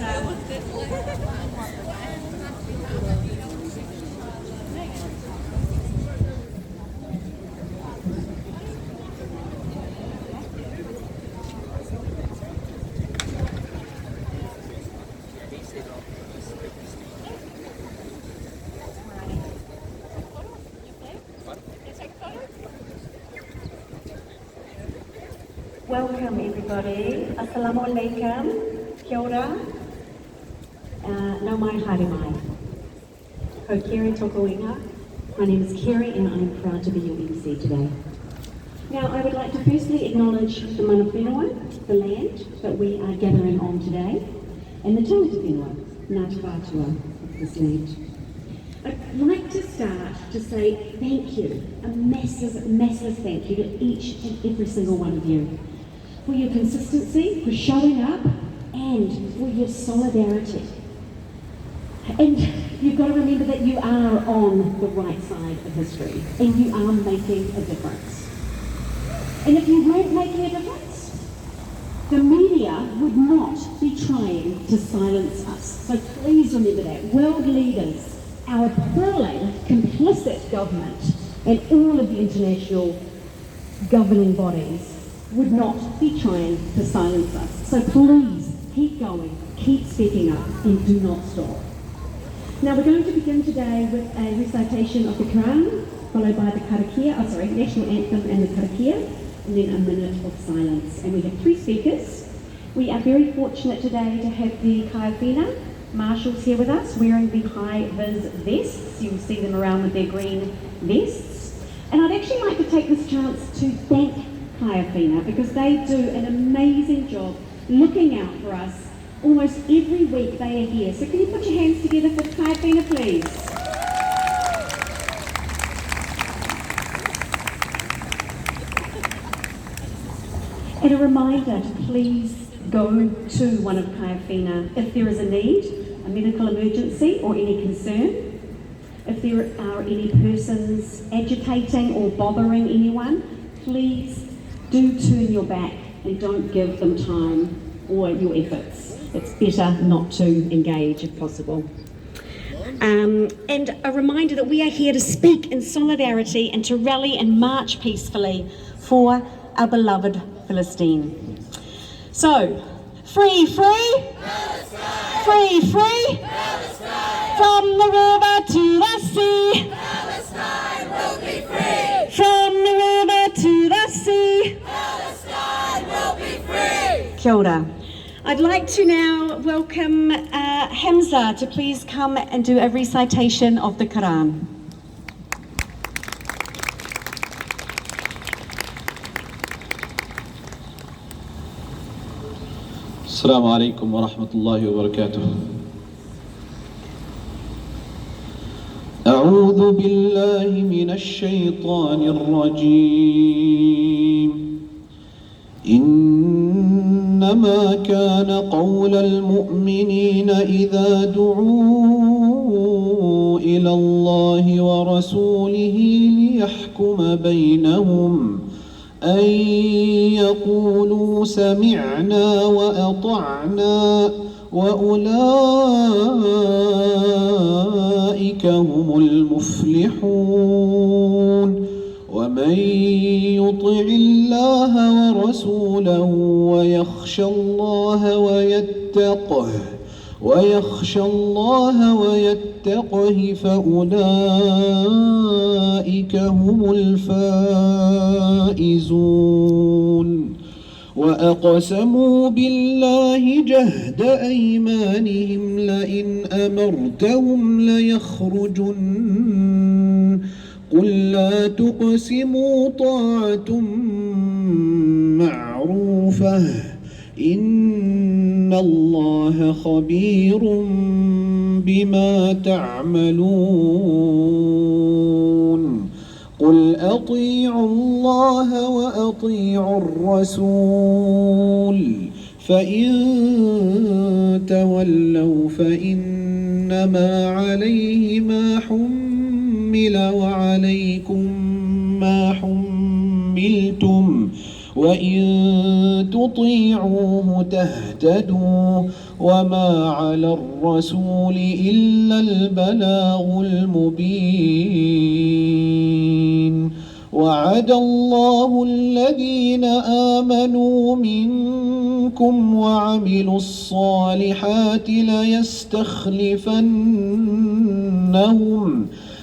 Welcome everybody. Assalamu alaikum. Kia ora. Nau mai haere mai. Ko Kiri toko inga. My name is Kiri and I'm proud to be your MC today. Now I would like to firstly acknowledge the mana whenua, the land that we are gathering on today, and the tangata whenua, ngā whātua of this land. I'd like to start to say thank you, a massive, massive thank you to each and every single one of you for your consistency, for showing up, and for your solidarity. And you've got to remember that you are on the right side of history, and you are making a difference. And if you weren't making a difference, the media would not be trying to silence us. So please remember that. World leaders, our appalling, complicit government, and all of the international governing bodies would not be trying to silence us. So please keep going, keep speaking up, and do not stop. Now we're going to begin today with a recitation of the Quran, followed by the national anthem and the karakia, and then a minute of silence. And we have 3 speakers. We are very fortunate today to have the kaiawhina marshals here with us, wearing the high-vis vests. You'll see them around with their green vests. And I'd actually like to take this chance to thank kaiawhina because they do an amazing job looking out for us. Almost every week they are here. So can you put your hands together for kaiawhina, please? And a reminder to please go to one of kaiawhina if there is a need, a medical emergency or any concern. If there are any persons agitating or bothering anyone, please do turn your back and don't give them time or your efforts. It's better not to engage if possible. And a reminder that we are here to speak in solidarity and to rally and march peacefully for our beloved Palestine. So, free, free, Palestine. Free, free, Palestine. From the river to the sea, Palestine will be free. From the river to the sea, Palestine will be free. Kia ora. I'd like to now welcome Hamza to please come and do a recitation of the Quran. السلام عليكم ورحمة الله وبركاته. أعوذ بالله من الشيطان الرجيم. إنما كان قول المؤمنين إذا دعوا إلى الله ورسوله ليحكم بينهم أن يقولوا سمعنا وأطعنا وأولئك هم المفلحون. ومن يطع الله ورسوله ويخشى الله ويتقه فأولئك هم الفائزون. وأقسموا بالله جهد أيمانهم لئن أمرتهم ليخرجن قل لا تقسموا طاعة معروفة إن الله خبير بما تعملون. قل أطيعوا الله وأطيعوا الرسول فإن تولوا فإنما عليه ما حمل وعليكم ما حملتم وإن تطيعوه تهتدوا وما على الرسول إلا البلاغ المبين وعد الله الذين آمنوا منكم وعملوا الصالحات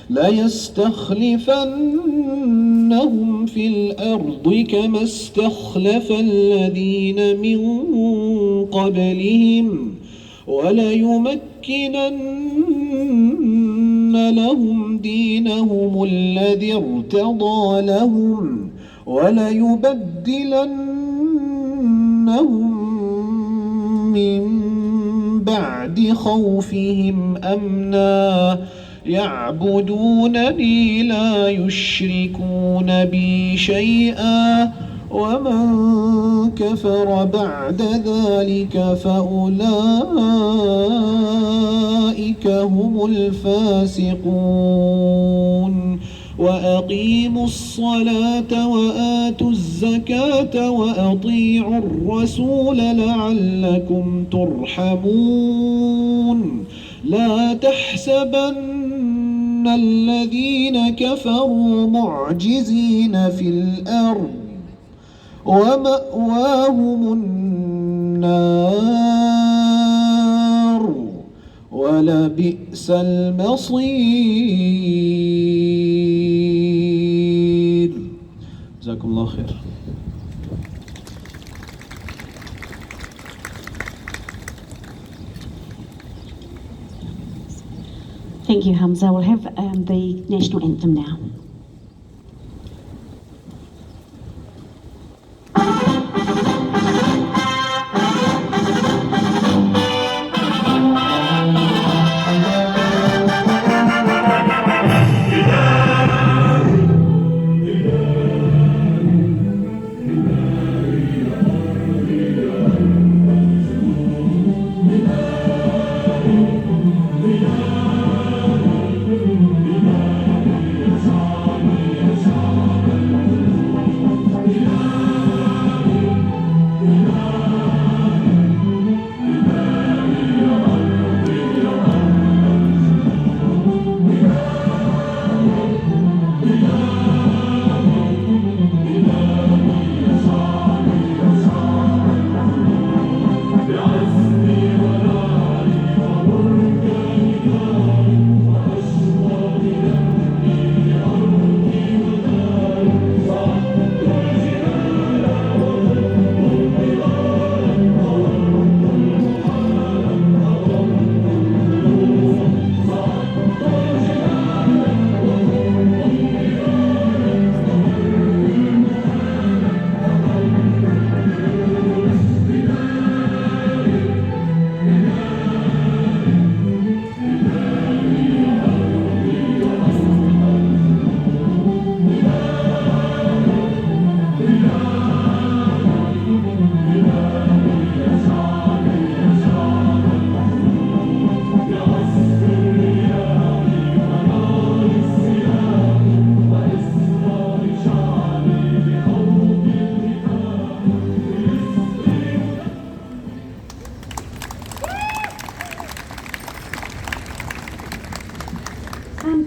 ليستخلفنهم في الأرض كما استخلف الذين من قبلهم وليمكنن لهم دينهم الذي ارتضى لهم وليبدلنهم من بعد خوفهم أمنا يعبدونني لا يشركون بي شيئا ومن كفر بعد ذلك فأولئك هم الفاسقون وأقيموا الصلاة وآتوا الزكاة وأطيعوا الرسول لعلكم ترحمون لا تحسبن الذين كفروا معجزين في الأرض ومأواهم النار ولبئس المصير. جزاكم الله خير. Thank you, Hamza. We'll have the national anthem now.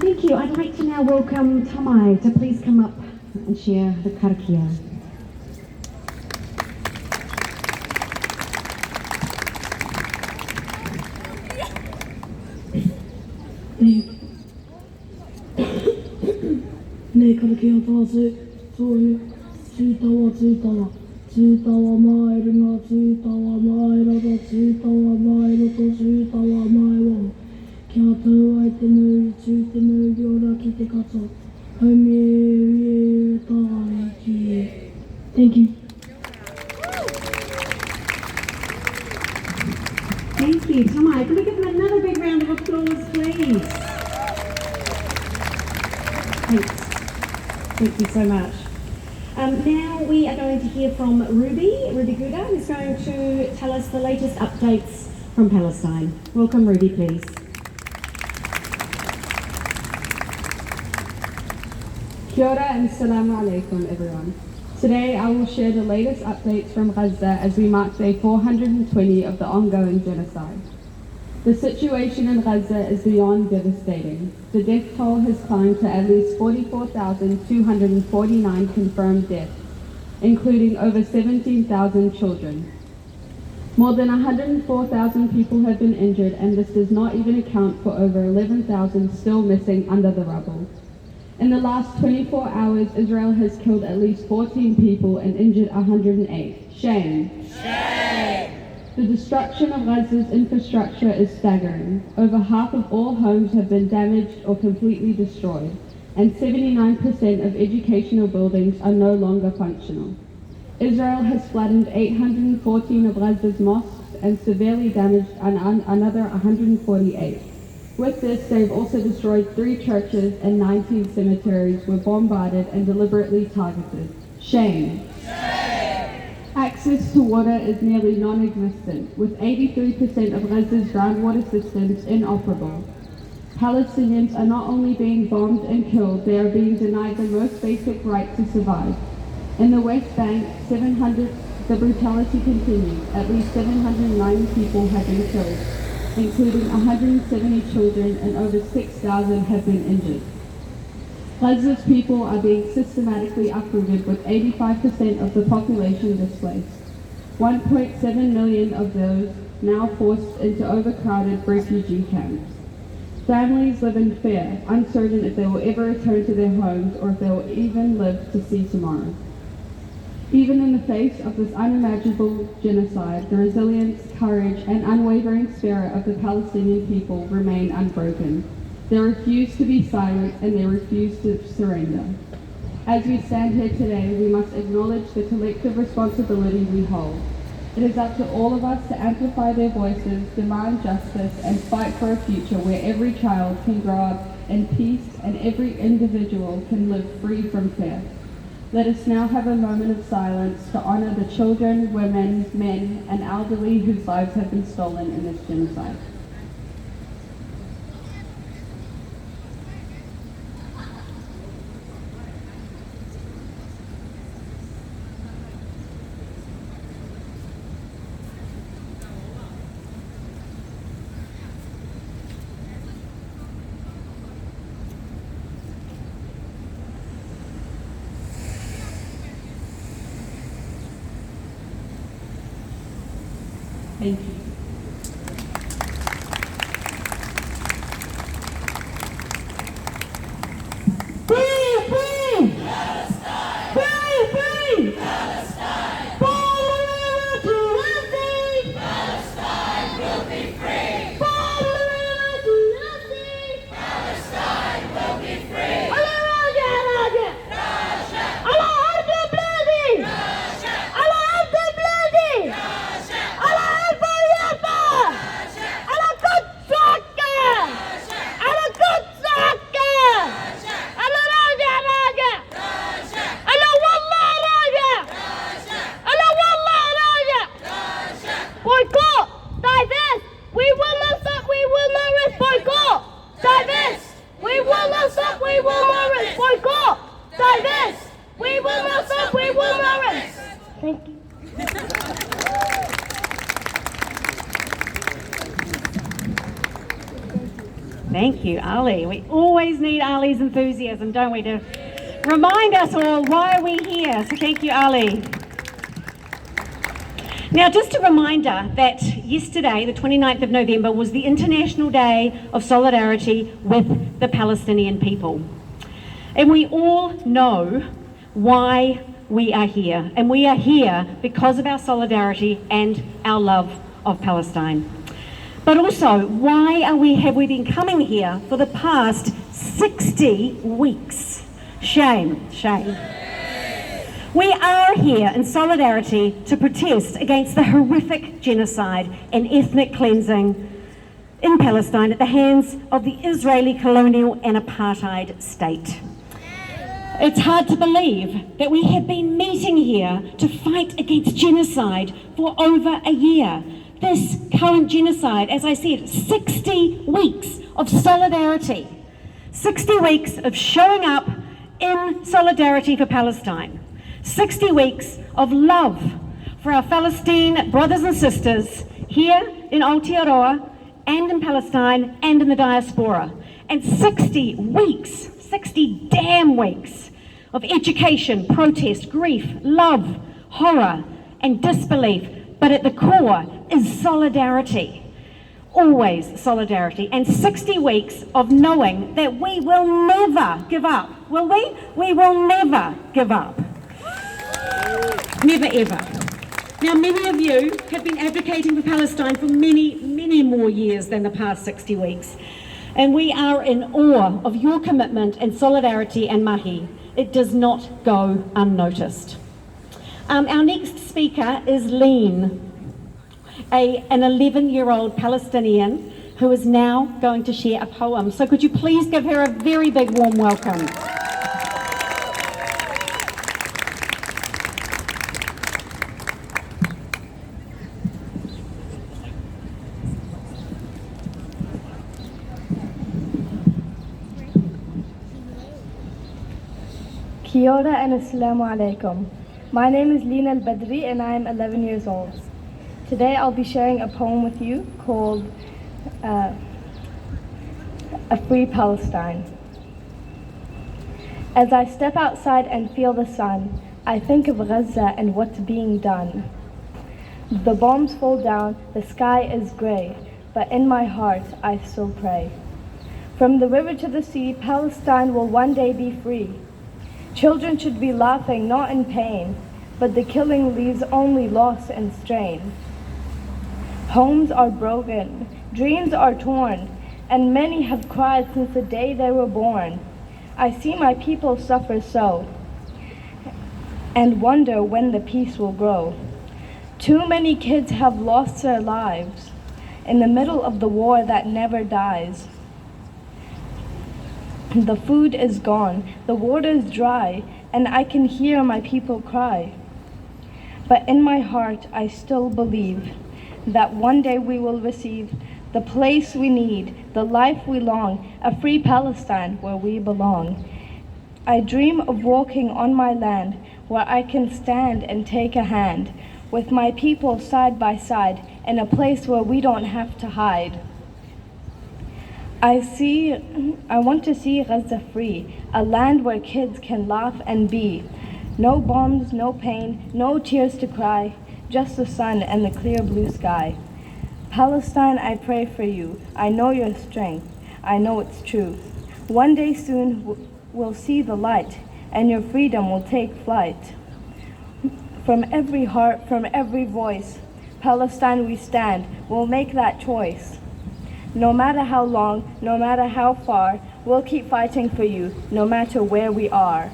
Thank you. I'd like to now welcome Tamai to please come up and share the karakia.ねえ、karakia taase, sorry, Tsuitawa, Tsuitawa maero na, Tsuitawa maero da, Tsuitawa maero to, Tsuitawa maero. Kia tau ai te nui, tū te nui, ora ki te kato. Haumi e tāi ki e. Thank you. Thank you, Tamai. Can we give them another big round of applause, please? Thanks. Thank you so much. Now we are going to hear from Ruby Guda, who's going to tell us the latest updates from Palestine. Welcome, Ruby, please. Kia ora and salamu alaikum, everyone. Today I will share the latest updates from Gaza as we mark day 420 of the ongoing genocide. The situation in Gaza is beyond devastating. The death toll has climbed to at least 44,249 confirmed deaths, including over 17,000 children. More than 104,000 people have been injured, and this does not even account for over 11,000 still missing under the rubble. In the last 24 hours, Israel has killed at least 14 people and injured 108. Shame. Shame! The destruction of Gaza's infrastructure is staggering. Over half of all homes have been damaged or completely destroyed, and 79% of educational buildings are no longer functional. Israel has flattened 814 of Gaza's mosques and severely damaged another 148. With this, they've also destroyed 3 churches and 19 cemeteries were bombarded and deliberately targeted. Shame. Shame. Access to water is nearly non-existent, with 83% of Gaza's groundwater systems inoperable. Palestinians are not only being bombed and killed, they are being denied the most basic right to survive. In the West Bank, the brutality continues. At least 709 people have been killed, including 170 children, and over 6,000 have been injured. Gaza's people are being systematically uprooted, with 85% of the population displaced. 1.7 million of those now forced into overcrowded refugee camps. Families live in fear, uncertain if they will ever return to their homes or if they will even live to see tomorrow. Even in the face of this unimaginable genocide, the resilience, courage, and unwavering spirit of the Palestinian people remain unbroken. They refuse to be silent, and they refuse to surrender. As we stand here today, we must acknowledge the collective responsibility we hold. It is up to all of us to amplify their voices, demand justice, and fight for a future where every child can grow up in peace and every individual can live free from fear. Let us now have a moment of silence to honor the children, women, men, and elderly whose lives have been stolen in this genocide. Thank you. Free! Free! Palestine! Free! Free! Palestine! Palestine will be free! Palestine will be free! على راجع راجع! على أرض بلادي! على أرض بلادي! على أرض يافا! على قدس عكا! على قدس عكا! على راجع راجع! على والله راجع! على والله راجع! Boycott! Divest! We will not stop! We will not rest! Boycott! Divest! We will not stop! We will not rest! Boycott! Divest! We will not stop! We will not rest! Thank you. Thank you, Ali. We always need Ali's enthusiasm, don't we, to remind us all why we're here. So thank you, Ali. Now, just a reminder that yesterday, the 29th of November, was the International Day of Solidarity with the Palestinian people. And we all know why we are here. And we are here because of our solidarity and our love of Palestine. But also, why have we been coming here for the past 60 weeks? Shame, shame. We are here in solidarity to protest against the horrific genocide and ethnic cleansing in Palestine at the hands of the Israeli colonial and apartheid state. It's hard to believe that we have been meeting here to fight against genocide for over a year. This current genocide, as I said, 60 weeks of solidarity, 60 weeks of showing up in solidarity for Palestine, 60 weeks of love for our Palestine brothers and sisters here in Aotearoa and in Palestine and in the diaspora. And 60 weeks, 60 damn weeks of education, protest, grief, love, horror, and disbelief. But at the core is solidarity. Always solidarity. And 60 weeks of knowing that we will never give up. Will we? We will never give up. Never ever. Now, many of you have been advocating for Palestine for many, many more years than the past 60 weeks. And we are in awe of your commitment and solidarity and mahi. It does not go unnoticed. Our next speaker is Lean, an 11-year-old Palestinian who is now going to share a poem. So could you please give her a very big warm welcome. Kia ora and assalamu alaikum. My name is Lina Al-Badri and I am 11 years old. Today I'll be sharing a poem with you called A Free Palestine. As I step outside and feel the sun, I think of Gaza and what's being done. The bombs fall down, the sky is grey, but in my heart I still pray. From the river to the sea, Palestine will one day be free. Children should be laughing, not in pain, but the killing leaves only loss and strain. Homes are broken, dreams are torn, and many have cried since the day they were born. I see my people suffer so, and wonder when the peace will grow. Too many kids have lost their lives in the middle of the war that never dies. The food is gone, the water is dry, and I can hear my people cry. But in my heart, I still believe that one day we will receive the place we need, the life we long, a free Palestine where we belong. I dream of walking on my land where I can stand and take a hand with my people side by side in a place where we don't have to hide. I want to see Gaza free, a land where kids can laugh and be. No bombs, no pain, no tears to cry, just the sun and the clear blue sky. Palestine, I pray for you. I know your strength. I know it's true. One day soon we'll see the light, and your freedom will take flight. From every heart, from every voice, Palestine we stand. We'll make that choice. No matter how long, no matter how far, we'll keep fighting for you, no matter where we are.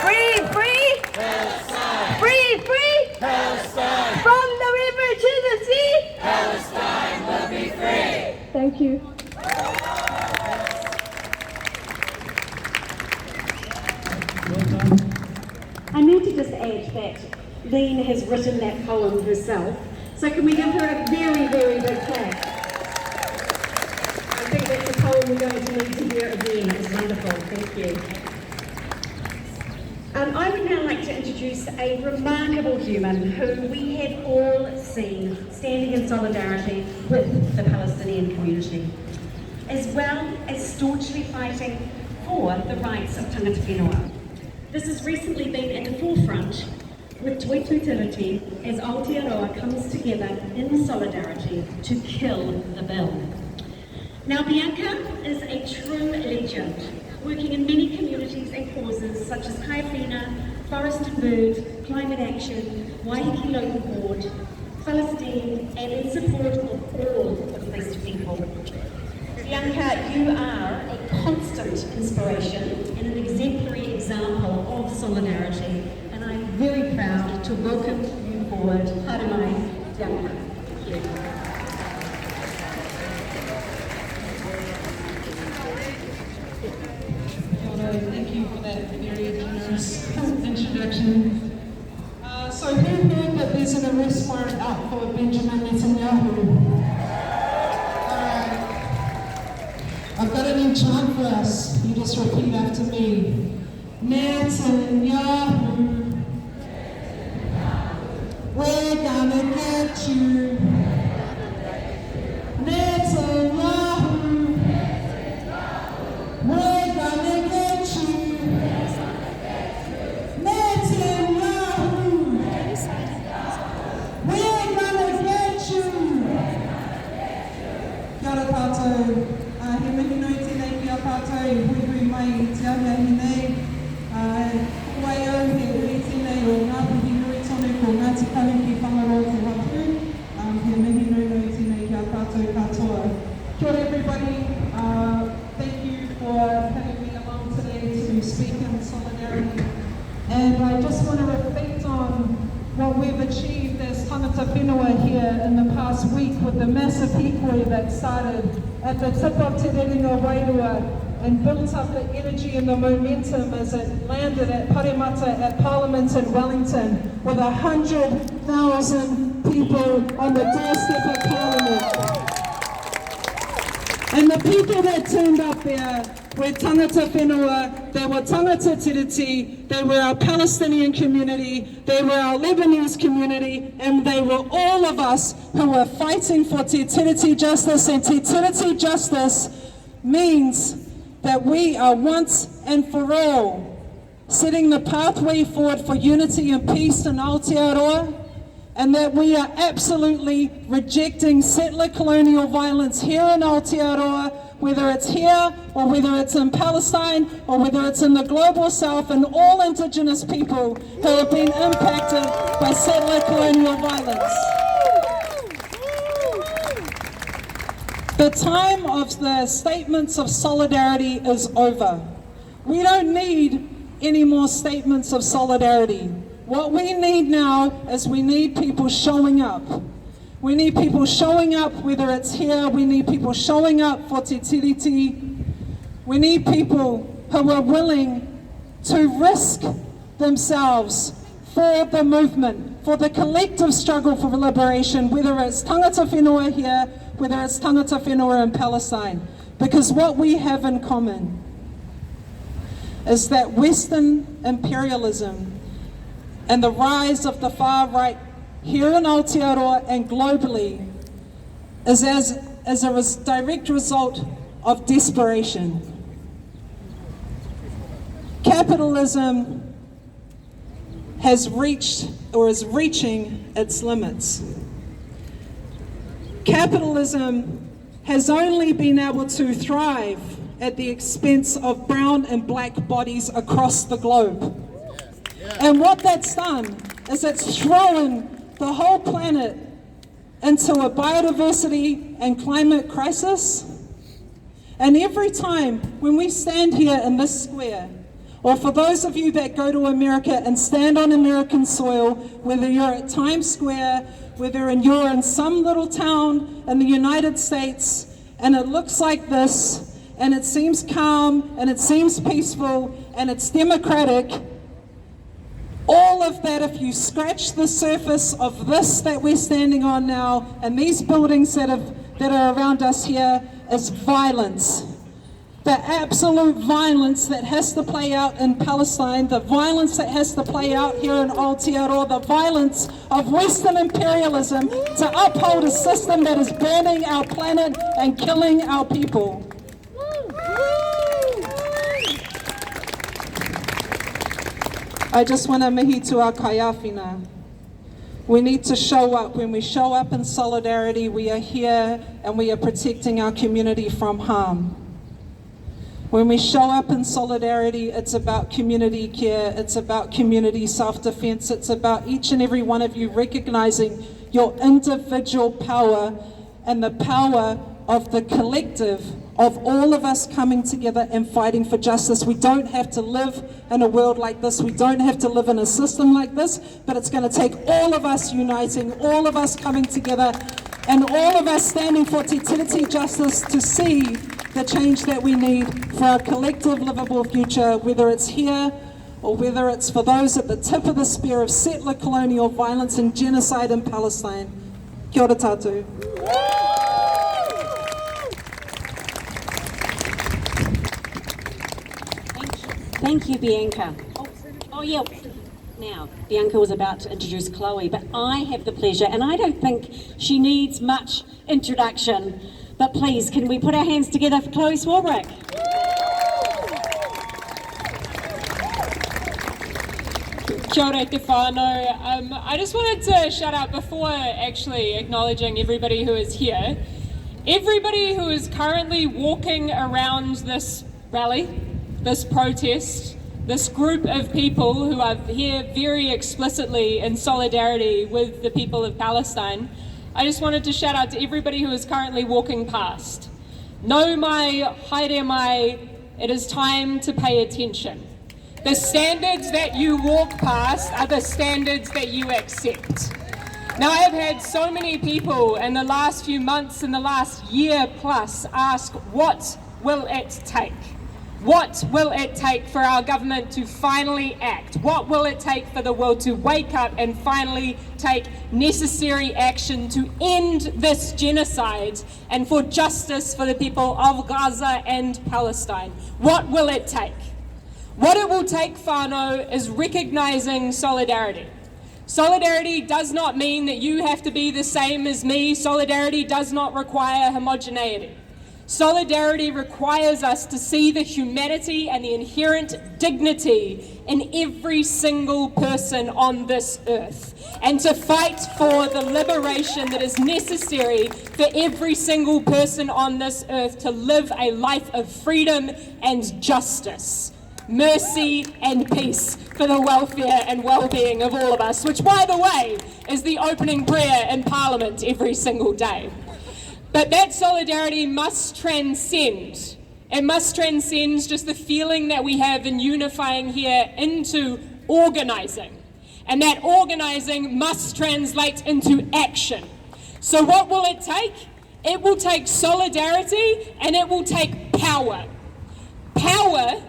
Free, free! Palestine! Free, free! Palestine! From the river to the sea! Palestine will be free! Thank you. I need to just add that Lean has written that poem herself. So can we give her a very, very big clap? I think that's a poem we're going to need to hear again. It's wonderful. Thank you. I would now like to introduce a remarkable human who we have all seen standing in solidarity with the Palestinian community, as well as staunchly fighting for the rights of tangata whenua. This has recently been at the forefront with Toi Tutility as Aotearoa comes together in solidarity to kill the bill. Now, Bianca is a true legend, working in many communities and causes such as Kaiwhina, Forest and Bird, Climate Action, Waiheke Local Board, Palestine, and in support of all oppressed people. Bianca, you are a constant inspiration and an exemplary example of solidarity, and I'm very proud to welcome you forward. Haramai, Bianca. Thank you. Thank you for that very generous introduction. So who heard that there's an arrest warrant out for Benjamin Netanyahu? Alright. I've got a new chant for us. You just repeat after me. Netanyahu, we're gonna get you. Netanyahu, we're gonna get you. Netanyahu, we're gonna get you. Kia ora tātou. He mihi nui tēnei ki a tātou, hui hui mai i te ahia hi nei. Wai au he ui tēnei o ngā pihi nui tonu ko Ngāti Kahu ki whangaro te watu. He mihi nui tēnei ki a tātou katoa. Kia ora everybody. Thank you for having me along today to speak in solidarity. And I just want to reflect on what we've achieved as tangata whenua here in the past week with the massive hikoi that started at the tip of Te Rerenga Wairua and built up the energy and the momentum as it landed at Paremata at Parliament in Wellington with 100,000 people on the doorstep of Parliament. And the people that turned up there were tangata whenua, they were tangata tiriti, they were our Palestinian community, they were our Lebanese community, and they were all of us who were fighting for te tiriti justice. And te tiriti justice means that we are once and for all setting the pathway forward for unity and peace in Aotearoa, and that we are absolutely rejecting settler colonial violence here in Aotearoa, whether it's here or whether it's in Palestine or whether it's in the global south, and all Indigenous people who have been impacted by settler colonial violence. The time of the statements of solidarity is over. We don't need any more statements of solidarity. What we need now is we need people showing up. We need people showing up, whether it's here, we need people showing up for te tiriti. We need people who are willing to risk themselves for the movement, for the collective struggle for liberation, whether it's tangata whenua here, whether it's tangata whenua in Palestine. Because what we have in common is that Western imperialism and the rise of the far right here in Aotearoa and globally is as a direct result of desperation. Capitalism has reached or is reaching its limits. Capitalism has only been able to thrive at the expense of brown and black bodies across the globe. And what that's done is it's thrown the whole planet into a biodiversity and climate crisis. And every time when we stand here in this square, or for those of you that go to America and stand on American soil, whether you're at Times Square, whether you're in some little town in the United States, and it looks like this, and it seems calm, and it seems peaceful, and it's democratic, all of that, if you scratch the surface of this that we're standing on now, and these buildings that are around us here, is violence. The absolute violence that has to play out in Palestine, the violence that has to play out here in Aotearoa, the violence of Western imperialism to uphold a system that is burning our planet and killing our people. I just want to mihi to our kaiawhina. We need to show up. When we show up in solidarity, we are here and we are protecting our community from harm. When we show up in solidarity, it's about community care, it's about community self-defense, it's about each and every one of you recognizing your individual power and the power of the collective of all of us coming together and fighting for justice. We don't have to live in a world like this. We don't have to live in a system like this, but it's going to take all of us uniting, all of us coming together, and all of us standing for te tiriti justice to see the change that we need for our collective livable future, whether it's here or whether it's for those at the tip of the spear of settler colonial violence and genocide in Palestine. Kia ora tātou. Thank you, Bianca. Oh yeah. Now, Bianca was about to introduce Chloe, but I have the pleasure, and I don't think she needs much introduction, but please, can we put our hands together for Chloe Swarbrick? Kia ora te whānau. I just wanted to shout out before actually acknowledging everybody who is here. Everybody who is currently walking around this rally, this protest, this group of people who are here very explicitly in solidarity with the people of Palestine, I just wanted to shout out to everybody who is currently walking past. Nau mai, haere mai, it is time to pay attention. The standards that you walk past are the standards that you accept. Now, I've had so many people in the last few months, in the last year plus, ask, what will it take? What will it take for our government to finally act? What will it take for the world to wake up and finally take necessary action to end this genocide and for justice for the people of Gaza and Palestine? What will it take? What it will take, whānau, is recognizing solidarity. Solidarity does not mean that you have to be the same as me. Solidarity does not require homogeneity. Solidarity requires us to see the humanity and the inherent dignity in every single person on this earth, and to fight for the liberation that is necessary for every single person on this earth to live a life of freedom and justice, mercy and peace for the welfare and well-being of all of us, which, by the way, is the opening prayer in Parliament every single day. But that solidarity must transcend. It must transcend just the feeling that we have in unifying here into organising. And that organising must translate into action. So what will it take? It will take solidarity and it will take power. Power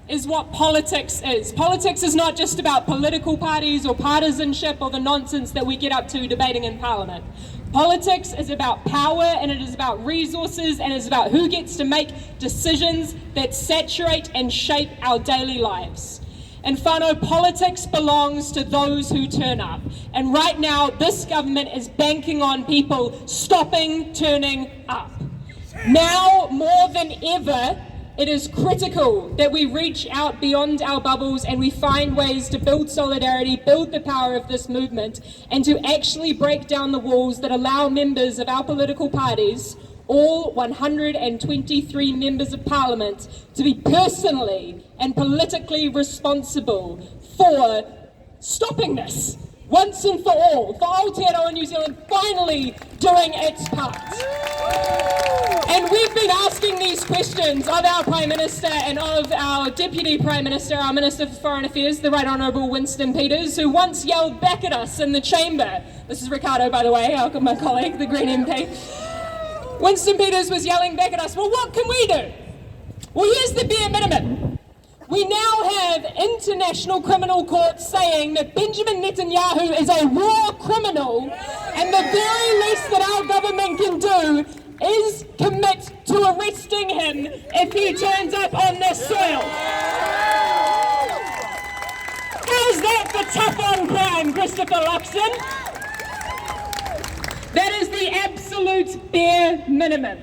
is what politics is. Politics is not just about political parties or partisanship or the nonsense that we get up to debating in Parliament. Politics is about power, and it is about resources, and it is about who gets to make decisions that saturate and shape our daily lives. And whānau, politics belongs to those who turn up. And right now, this government is banking on people stopping turning up. Now, more than ever, it is critical that we reach out beyond our bubbles and we find ways to build solidarity, build the power of this movement, and to actually break down the walls that allow members of our political parties, all 123 members of Parliament, to be personally and politically responsible for stopping this once and for all, for Aotearoa New Zealand finally doing its part. And we've been asking these questions of our Prime Minister and of our Deputy Prime Minister, our Minister for Foreign Affairs, the Right Honourable Winston Peters, who once yelled back at us in the chamber. This is Ricardo, by the way, my colleague, the Green MP. Winston Peters was yelling back at us, well, what can we do? Well, here's the bare minimum. We now have international criminal courts saying that Benjamin Netanyahu is a war criminal, and the very least that our government can do is commit to arresting him if he turns up on this soil. How's that for tough on crime, Christopher Luxon? That is the absolute bare minimum.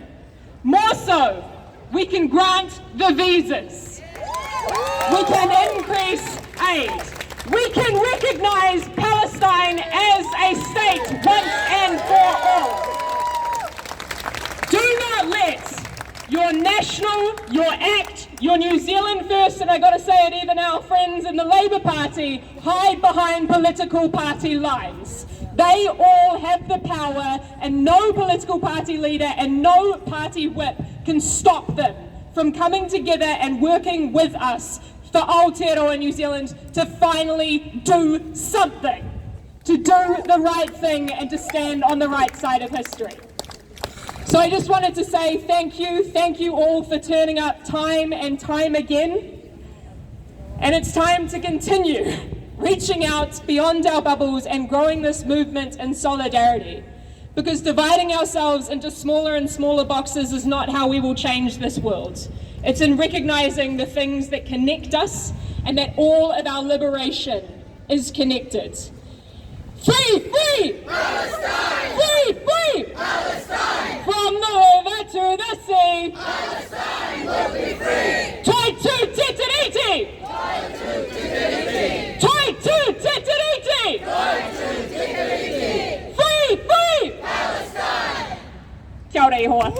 More so, we can grant the visas. We can increase aid. We can recognise Palestine as a state once and for all. Do not let your national, your ACT, your New Zealand First, and I got to say it, even our friends in the Labour Party, hide behind political party lines. They all have the power, and no political party leader and no party whip can stop them from coming together and working with us for Aotearoa New Zealand to finally do something, to do the right thing and to stand on the right side of history. So I just wanted to say thank you all for turning up time and time again. And it's time to continue reaching out beyond our bubbles and growing this movement in solidarity. because dividing ourselves into smaller and smaller boxes is not how we will change this world. It's in recognizing the things that connect us and that all of our liberation is connected. Free, free! Palestine! Free, free! Palestine! From the river to the sea! Palestine will be free! Toi tu titiriti! Toi tu titiriti! Toi tu titiriti! Toi tu titiriti! Free, free! Palestine! Kia ora ihoa.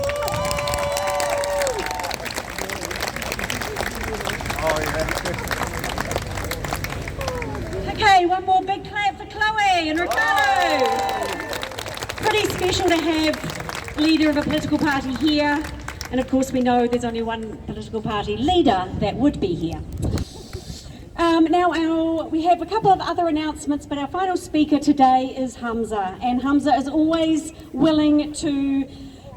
Okay, one more big clap for Chloe and Ricardo. Pretty special to have a leader of a political party here. And of course we know there's only one political party leader that would be here. We have a couple of other announcements, but our final speaker today is Hamza. And Hamza is always willing to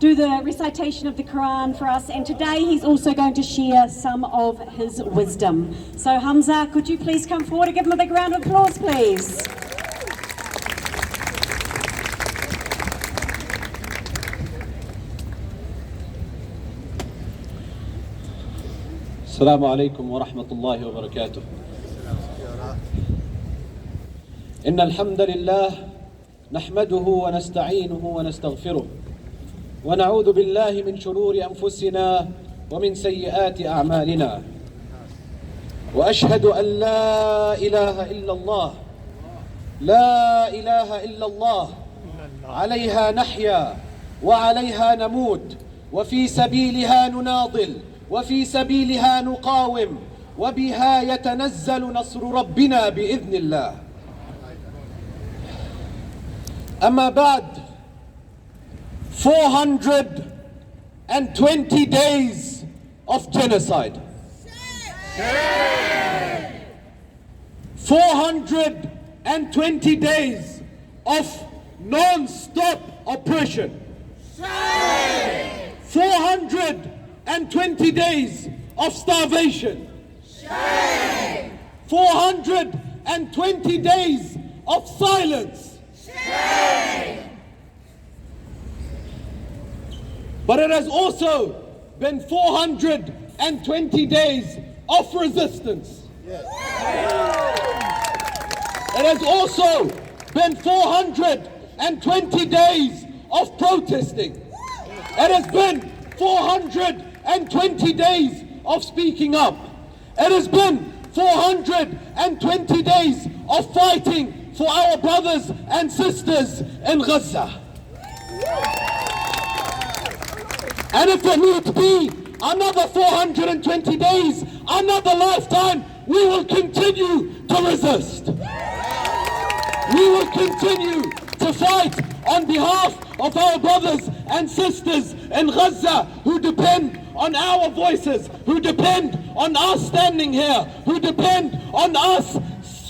do the recitation of the Quran for us, and today he's also going to share some of his wisdom. So Hamza, could you please come forward and give him a big round of applause, please? السلام عليكم ورحمة الله وبركاته. إن الحمد لله نحمده ونستعينه ونستغفره ونعوذ بالله من شرور أنفسنا ومن سيئات أعمالنا وأشهد أن لا إله إلا الله لا إله إلا الله عليها نحيا وعليها نموت وفي سبيلها نناضل وفي سبيلها نقاوم وبها يتنزل نصر ربنا بإذن الله. أما بعد, 420 days of genocide. 420 days of non-stop oppression. 420 days of starvation. 420 days of silence. But it has also been 420 days of resistance. It has also been 420 days of protesting. It has been 420 days of speaking up. It has been 420 days of fighting for our brothers and sisters in Gaza. And if there need to be another 420 days, another lifetime, we will continue to resist. We will continue to fight on behalf of our brothers and sisters in Gaza who depend on our voices, who depend on us standing here, who depend on us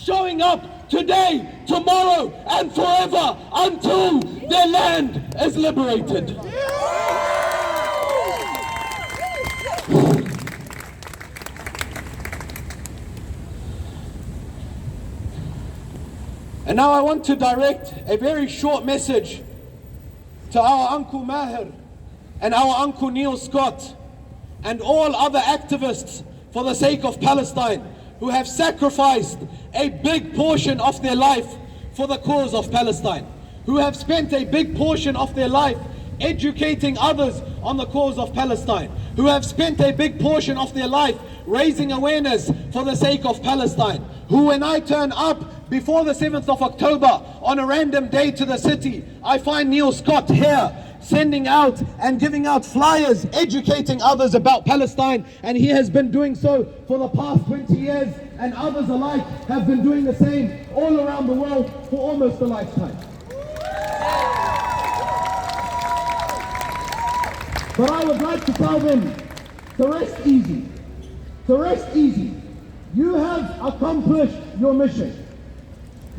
showing up today, tomorrow, and forever until their land is liberated. And now I want to direct a very short message to our Uncle Maher and our Uncle Neil Scott and all other activists for the sake of Palestine who have sacrificed a big portion of their life for the cause of Palestine, who have spent a big portion of their life educating others on the cause of Palestine, who have spent a big portion of their life raising awareness for the sake of Palestine, who when I turn up before the 7th of October on a random day to the city, I find Neil Scott here sending out and giving out flyers, educating others about Palestine, and he has been doing so for the past 20 years, and others alike have been doing the same all around the world for almost a lifetime. But I would like to tell them to rest easy. To rest easy. You have accomplished your mission.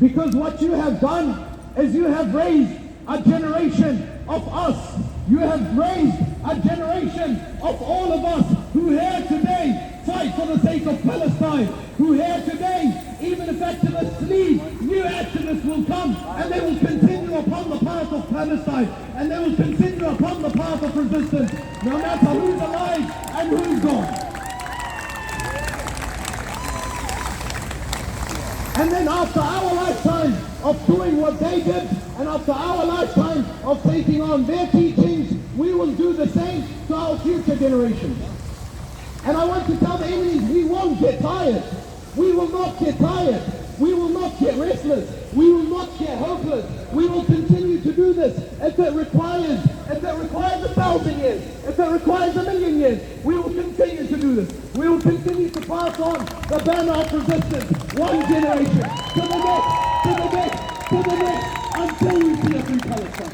Because what you have done is you have raised a generation of us. You have raised a generation of all of us who here today fight for the sake of Palestine, who here today Even if activists leave, new activists will come, and they will continue upon the path of Palestine, and they will continue upon the path of resistance, no matter who's alive and who's gone. And then after our lifetime of doing what they did, and after our lifetime of taking on their teachings, we will do the same to our future generations. And I want to tell the enemies, we won't get tired. We will not get tired. We will not get restless. We will not get hopeless. We will continue to do this. If it requires 1,000 years, if it requires 1,000,000 years, we will continue to do this. We will continue to pass on the banner of resistance, one generation to the next, to the next, to the next, until we see a free Palestine.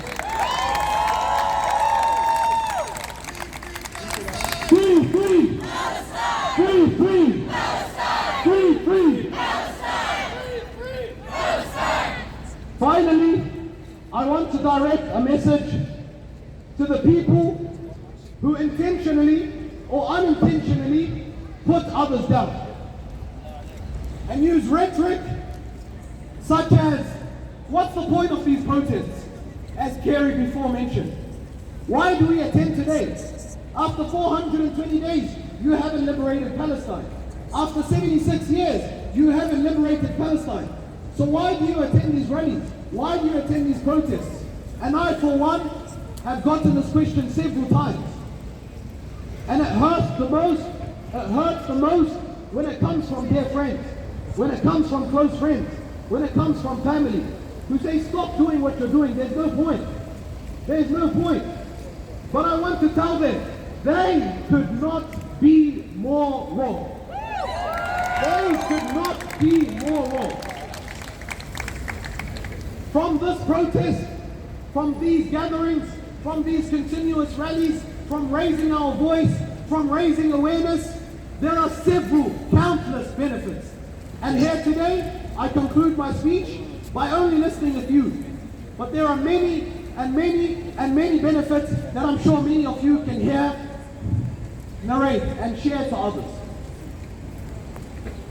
Free, free, Palestine! Free, free, Palestine! Free, free, Palestine! Free, free, Palestine! Finally, I want to direct a message to the people who intentionally or unintentionally put others down and use rhetoric such as, what's the point of these protests, as Kerry before mentioned? Why do we attend today? After 420 days, you haven't liberated Palestine. After 76 years, you haven't liberated Palestine. So why do you attend these rallies? Why do you attend these protests? And I, for one, have gotten this question several times. And it hurts the most when it comes from dear friends, when it comes from close friends, when it comes from family, who say, stop doing what you're doing, there's no point. There's no point. But I want to tell them, they could not be more wrong. They could not be more wrong. From this protest, from these gatherings, from these continuous rallies, from raising our voice, from raising awareness, there are several, countless benefits. And here today, I conclude my speech by only listing a few. But there are many and many and many benefits that I'm sure many of you can hear, narrate, and share to others.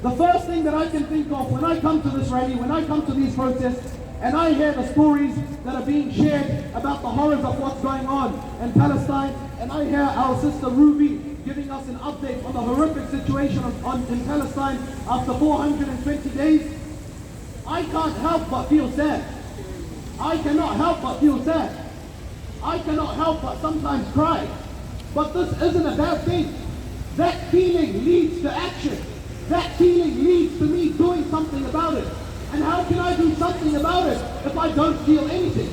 The first thing that I can think of when I come to this rally, when I come to these protests, and I hear the stories that are being shared about the horrors of what's going on in Palestine, and I hear our sister Ruby giving us an update on the horrific situation in Palestine after 420 days, I can't help but feel sad. I cannot help but feel sad. I cannot help but sometimes cry. But this isn't a bad thing. That feeling leads to action. That feeling leads to me doing something about it. And how can I do something about it if I don't feel anything?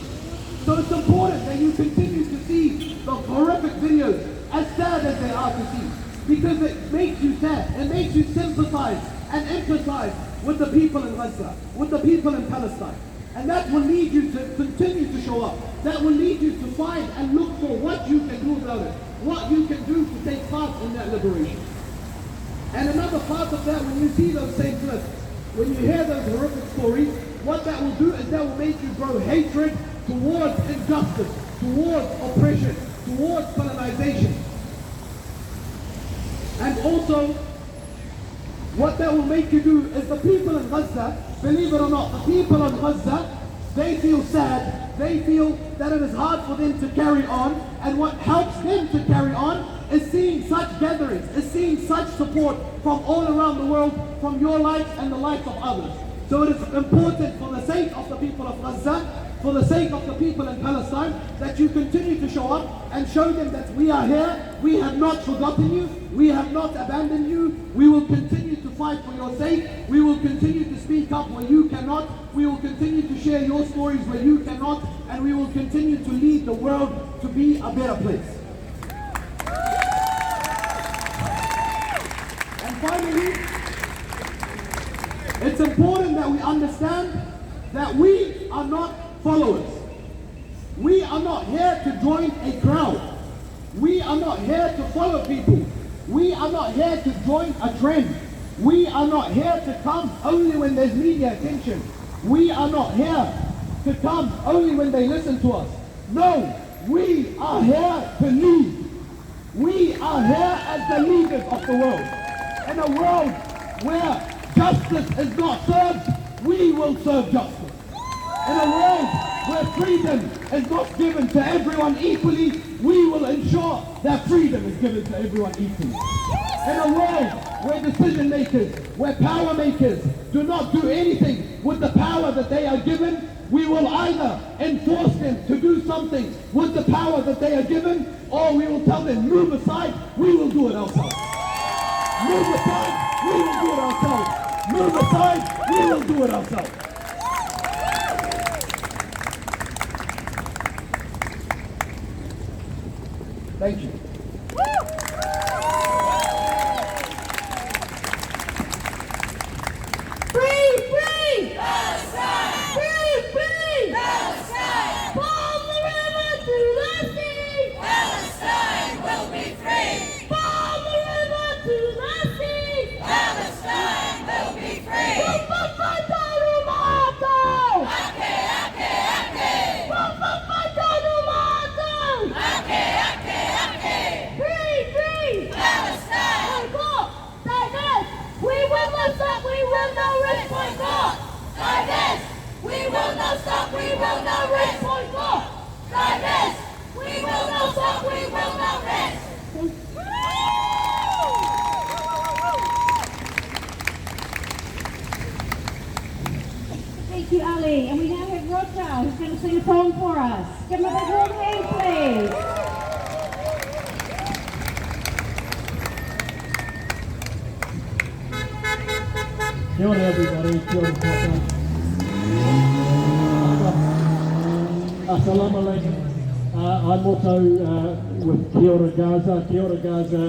So it's important that you continue to see the horrific videos, as sad as they are to see, because it makes you sad. It makes you sympathize and empathize with the people in Gaza, with the people in Palestine. And that will lead you to continue to show up. That will lead you to find and look for what you can do about it, what you can do to take part in that liberation. And another part of that, when you see those same clips, when you hear those horrific stories, what that will do is that will make you grow hatred towards injustice, towards oppression, towards colonization. And also, what that will make you do is the people in Gaza, believe it or not, the people in Gaza, they feel sad, they feel that it is hard for them to carry on, and what helps them to carry on is seeing such gatherings, is seeing such support from all around the world, from your life and the lives of others. So it is important, for the sake of the people of Gaza, for the sake of the people in Palestine, that you continue to show up and show them that we are here, we have not forgotten you, we have not abandoned you, we will continue to fight for your sake, we will continue to speak up where you cannot, we will continue to share your stories where you cannot, and we will continue to lead the world to be a better place. And finally, it's important that we understand that we are not followers. We are not here to join a crowd. We are not here to follow people. We are not here to join a trend. We are not here to come only when there's media attention. We are not here to come only when they listen to us. No, we are here to lead. We are here as the leaders of the world. In a world where justice is not served, we will serve justice. In a world where freedom is not given to everyone equally, we will ensure that freedom is given to everyone equally. In a world where decision makers, where power makers do not do anything with the power that they are given, we will either enforce them to do something with the power that they are given, or we will tell them, move aside, we will do it ourselves. Move aside, we will do it ourselves. Move aside, we will do it ourselves. Thank you. Free, free! Palestine! Free, free! Palestine! From the river to the sea! Palestine will be free! From the river to the sea! Palestine will be free! Ake, ake, ake! Ake, ake, ake! Free, free! Palestine! We will not stop, we will not rest. Boycott! Divest! We will not stop, we will not rest! Boycott! Divest! We will not stop, we will not rest! Thank you, Ali. And we now have Roger, who's going to sing a song for us. Give him a big warm hand, please. Kia ora everybody, kia ora koutou. Assalamu alaikum. I'm also with Kia ora Gaza. Kia ora Gaza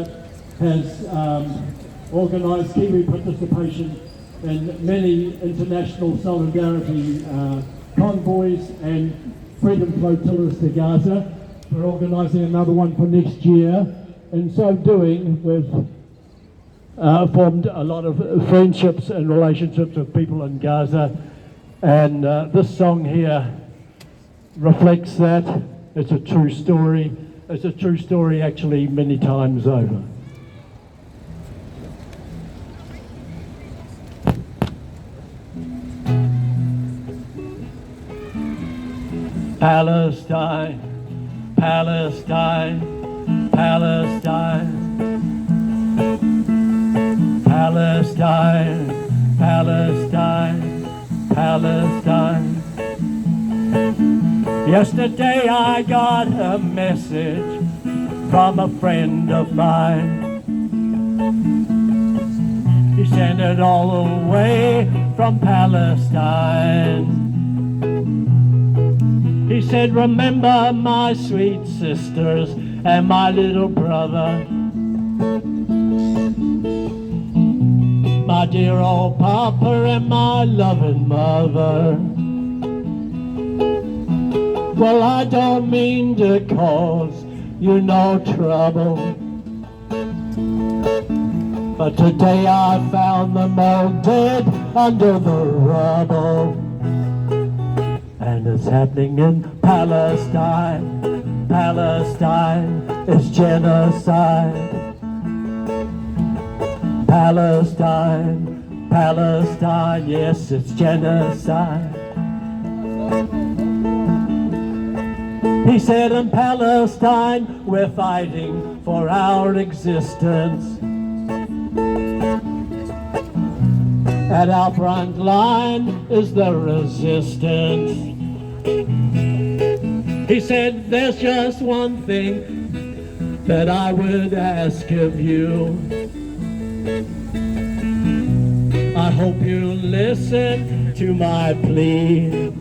has organised Kiwi participation in many international solidarity convoys and freedom flotillas to Gaza. We're organising another one for next year. In so doing, we've formed a lot of friendships and relationships with people in Gaza, and this song here reflects that. It's a true story. It's a true story actually many times over. Palestine, Palestine, Palestine. Palestine, Palestine, Palestine. Yesterday I got a message from a friend of mine. He sent it all the way from Palestine. He said, remember my sweet sisters and my little brother, my dear old papa and my loving mother. Well, I don't mean to cause you no trouble, but today I found them all dead under the rubble. And it's happening in Palestine. Palestine is genocide. Palestine, Palestine, yes, it's genocide. He said in Palestine, we're fighting for our existence. At our front line is the resistance. He said, there's just one thing that I would ask of you. I hope you listen to my plea.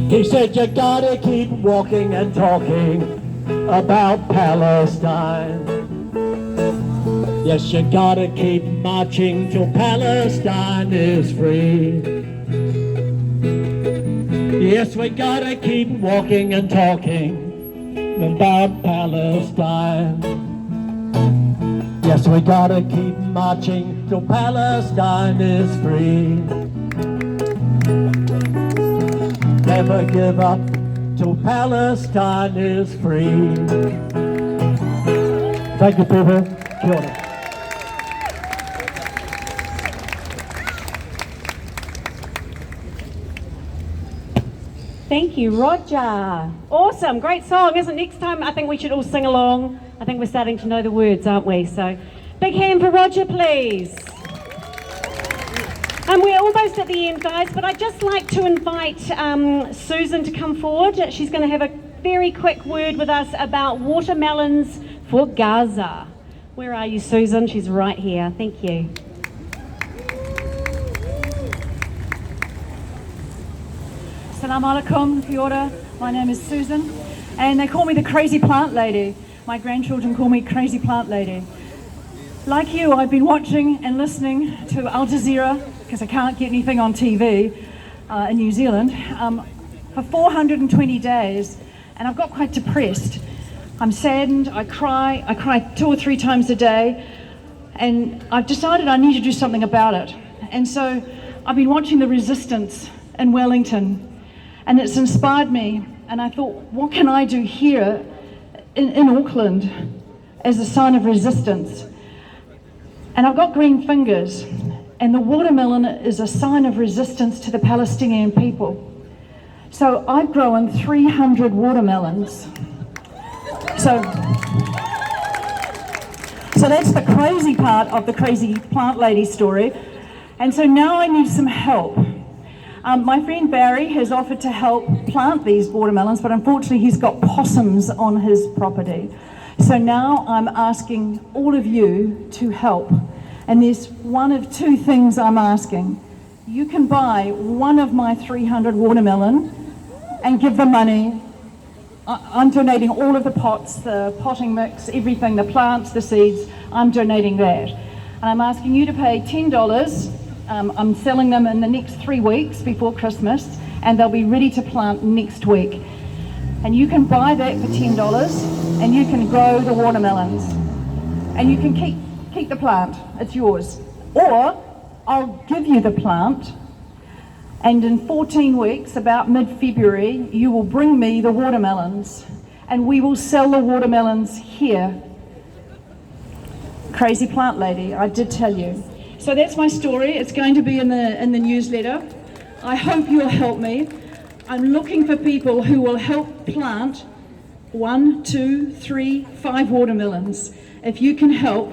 He said, you gotta keep walking and talking about Palestine. Yes, you gotta keep marching till Palestine is free. Yes, we gotta keep walking and talking about Palestine. Yes, we gotta keep marching till Palestine is free. Never give up till Palestine is free. Thank you, people. Kia ora. Thank you, Roger. Awesome, great song, isn't it? Next time I think we should all sing along. I think we're starting to know the words, aren't we? So, big hand for Roger, please. We're almost at the end, guys, but I'd just like to invite Susan to come forward. She's going to have a very quick word with us about watermelons for Gaza. Where are you, Susan? She's right here. Thank you. Assalamu alaikum, kia ora. My name is Susan, and they call me the crazy plant lady. My grandchildren call me crazy plant lady. Like you, I've been watching and listening to Al Jazeera, because I can't get anything on TV in New Zealand, for 420 days, and I've got quite depressed. I'm saddened, I cry 2 or 3 times a day, and I've decided I need to do something about it. And so I've been watching the resistance in Wellington, and it's inspired me, and I thought, what can I do here in Auckland as a sign of resistance? And I've got green fingers, and the watermelon is a sign of resistance to the Palestinian people. So I've grown 300 watermelons. So that's the crazy part of the crazy plant lady story. And so now I need some help. My friend Barry has offered to help plant these watermelons, but unfortunately he's got possums on his property. So now I'm asking all of you to help. And there's one of 2 things I'm asking. You can buy one of my 300 watermelon and give the money. I'm donating all of the pots, the potting mix, everything, the plants, the seeds, I'm donating that. And I'm asking you to pay $10. I'm selling them in the next 3 weeks before Christmas, and they'll be ready to plant next week. And you can buy that for $10, and you can grow the watermelons. And you can keep the plant, it's yours. Or I'll give you the plant, and in 14 weeks, about mid-February, you will bring me the watermelons, and we will sell the watermelons here. Crazy plant lady, I did tell you. So that's my story. It's going to be in the newsletter. I hope you'll help me. I'm looking for people who will help plant 1, 2, 3, 5 watermelons. If you can help,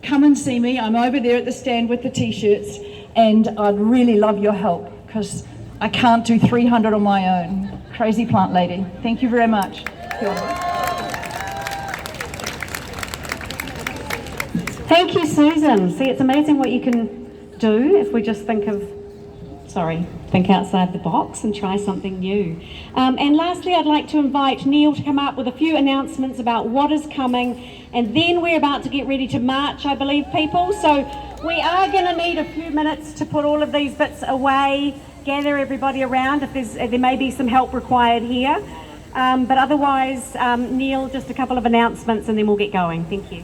come and see me. I'm over there at the stand with the t-shirts, and I'd really love your help because I can't do 300 on my own. Crazy plant lady. Thank you very much. Kia ora. Thank you, Susan. See, it's amazing what you can do if we just think outside the box and try something new. And lastly, I'd like to invite Neil to come up with a few announcements about what is coming, and then we're about to get ready to march, I believe, people. So we are going to need a few minutes to put all of these bits away, gather everybody around if there may be some help required here. But otherwise, Neil, just a couple of announcements and then we'll get going. Thank you.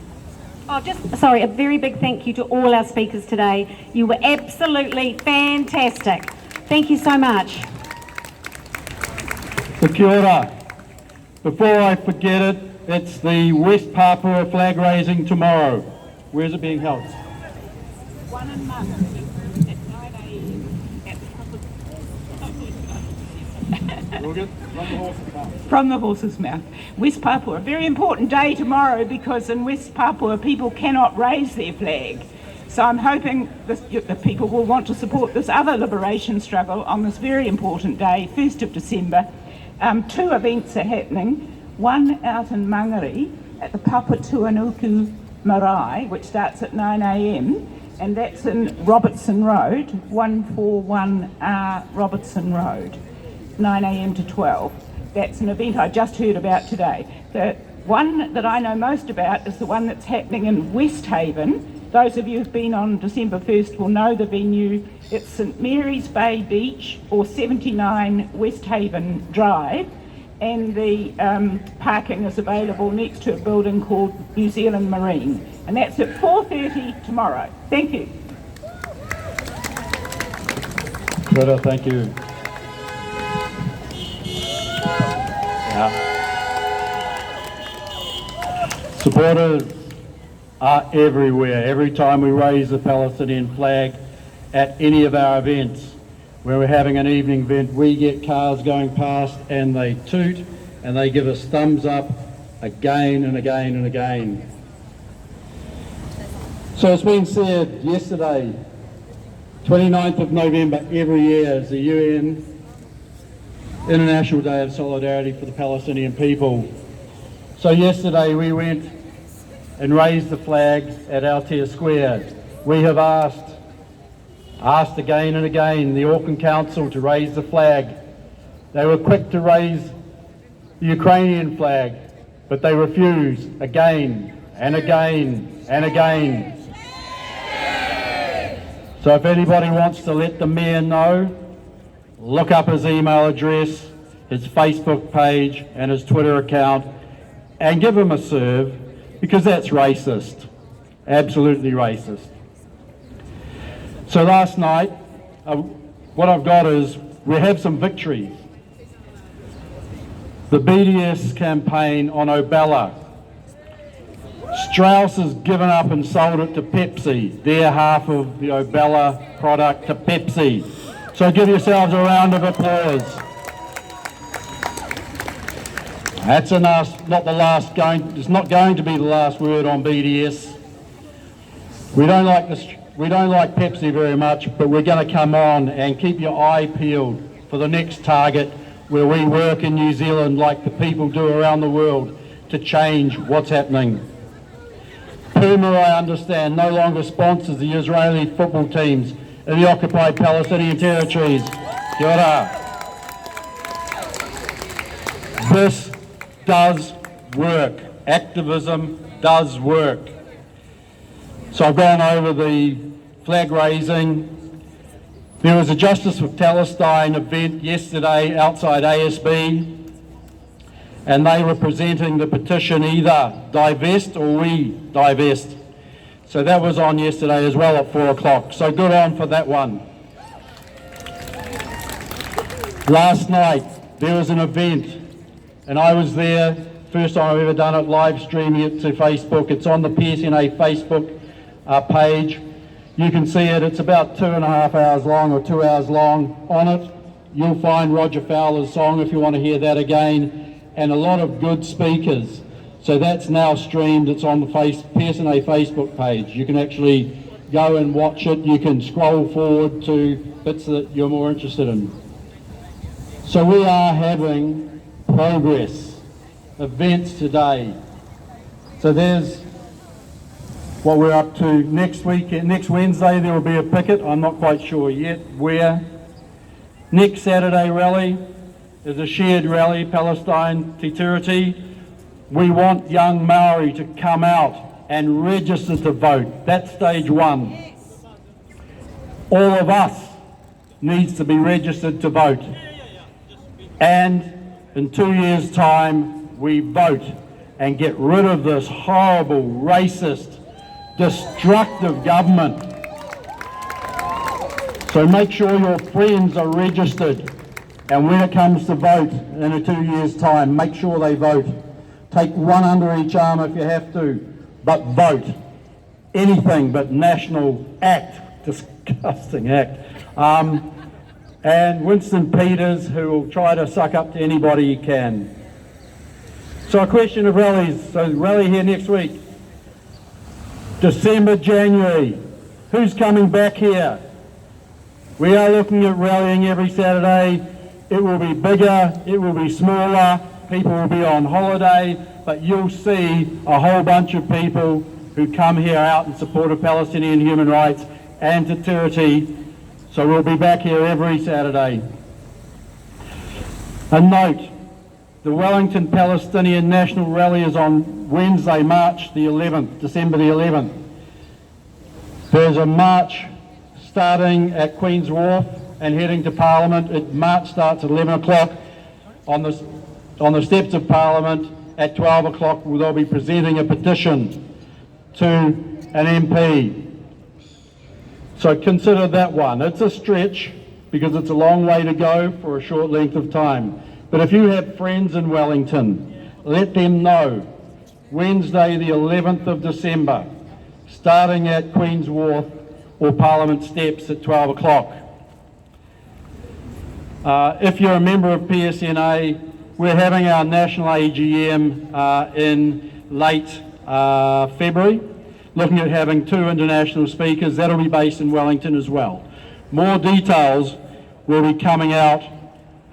A very big thank you to all our speakers today. You were absolutely fantastic. Thank you so much. Kia ora. Before I forget it, it's the West Papua flag raising tomorrow. Where's it being held? One in March at 9 a.m. From the horse's mouth. West Papua, a very important day tomorrow because in West Papua people cannot raise their flag. So I'm hoping that people will want to support this other liberation struggle on this very important day, 1st of December. 2 events are happening, one out in Mangere at the Papatuanuku Marae, which starts at 9 a.m, and that's in Robertson Road, 141R Robertson Road, 9 a.m. to 12. That's an event I just heard about today. The one that I know most about is the one that's happening in West Haven. Those of you who've been on December 1st will know the venue. It's St Mary's Bay Beach or 79 West Haven Drive, and the parking is available next to a building called New Zealand Marine, and that's at 4:30 tomorrow. Thank you. Good, thank you. Supporters are everywhere. Every time we raise the Palestinian flag at any of our events, when we're having an evening event, we get cars going past and they toot and they give us thumbs up again and again and again. So it's been said yesterday, 29th of November every year is the UN International Day of Solidarity for the Palestinian people. So yesterday we went and raised the flag at Aotea Square. We have asked again and again the Auckland Council to raise the flag. They were quick to raise the Ukrainian flag, but they refused again and again and again. So if anybody wants to let the Mayor know, look up his email address, his Facebook page and his Twitter account and give him a serve, because that's racist, absolutely racist. So last night, what I've got is we have some victories. The BDS campaign on Obella. Strauss has given up and sold it to Pepsi, their half of the Obella product to Pepsi. So give yourselves a round of applause. That's enough, not the last it's not going to be the last word on BDS. We don't like Pepsi very much, but we're going to come on and keep your eye peeled for the next target where we work in New Zealand like the people do around the world to change what's happening. Puma, I understand, no longer sponsors the Israeli football teams in the occupied Palestinian territories. Kia ora. This does work. Activism does work. So I've gone over the flag raising. There was a Justice for Palestine event yesterday outside ASB, and they were presenting the petition either divest or we divest. So that was on yesterday as well at 4 o'clock. So good on for that one. Last night there was an event and I was there, first time I've ever done it, live streaming it to Facebook. It's on the PSNA Facebook page. You can see it, it's about 2.5 hours long or 2 hours long. On it you'll find Roger Fowler's song if you want to hear that again, and a lot of good speakers. So that's now streamed, it's on the PSNA Facebook page. You can actually go and watch it, you can scroll forward to bits that you're more interested in. So we are having progress, events today. So there's what we're up to. Next Wednesday there will be a picket, I'm not quite sure yet where. Next Saturday rally is a shared rally, Palestine Te Tiriti. We want young Maori to come out and register to vote. That's stage one. All of us needs to be registered to vote. And in 2 years' time, we vote and get rid of this horrible, racist, destructive government. So make sure your friends are registered. And when it comes to vote in 2 years' time, make sure they vote. Take one under each arm if you have to, but vote. Anything but National Act, disgusting act. And Winston Peters, who will try to suck up to anybody he can. So a question of rallies. So rally here next week. December, January. Who's coming back here? We are looking at rallying every Saturday. It will be bigger, it will be smaller, people will be on holiday, but you'll see a whole bunch of people who come here out in support of Palestinian human rights and Te Tiriti. So we'll be back here every Saturday. A note, the Wellington Palestinian National Rally is on Wednesday, March the 11th, December the 11th. There's a march starting at Queen's Wharf and heading to Parliament. March starts at 11 o'clock on the steps of Parliament. At 12 o'clock they'll be presenting a petition to an MP. So consider that one. It's a stretch because it's a long way to go for a short length of time. But if you have friends in Wellington, let them know. Wednesday the 11th of December, starting at Queen's Wharf or Parliament steps at 12 o'clock. If you're a member of PSNA, we're having our national AGM in late February, looking at having 2 international speakers. That'll be based in Wellington as well. More details will be coming out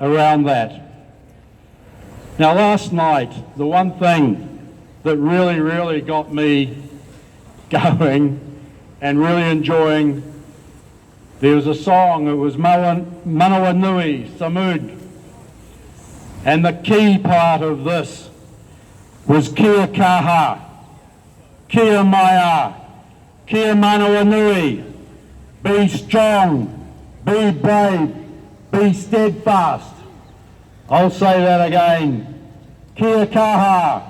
around that. Now last night, the one thing that really got me going and really enjoying, there was a song, it was Manawa Nui, Samud. And the key part of this was Kia Kaha, Kia Maia, Kia Manawa Nui. Be strong, be brave, be steadfast. I'll say that again. Kia Kaha,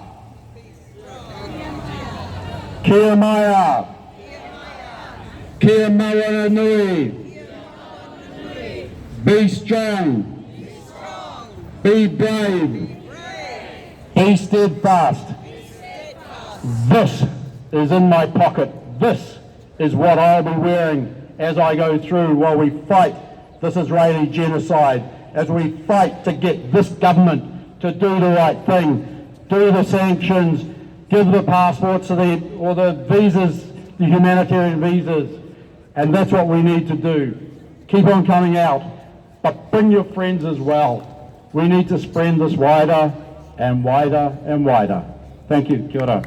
Kia Maia, Kia Manawa Nui. Be strong. Be brave. Be steadfast. This is in my pocket. This is what I'll be wearing as I go through while we fight this Israeli genocide, as we fight to get this government to do the right thing, do the sanctions, give the passports or the visas, the humanitarian visas. And that's what we need to do. Keep on coming out, but bring your friends as well. We need to spread this wider and wider and wider. Thank you. Kia ora.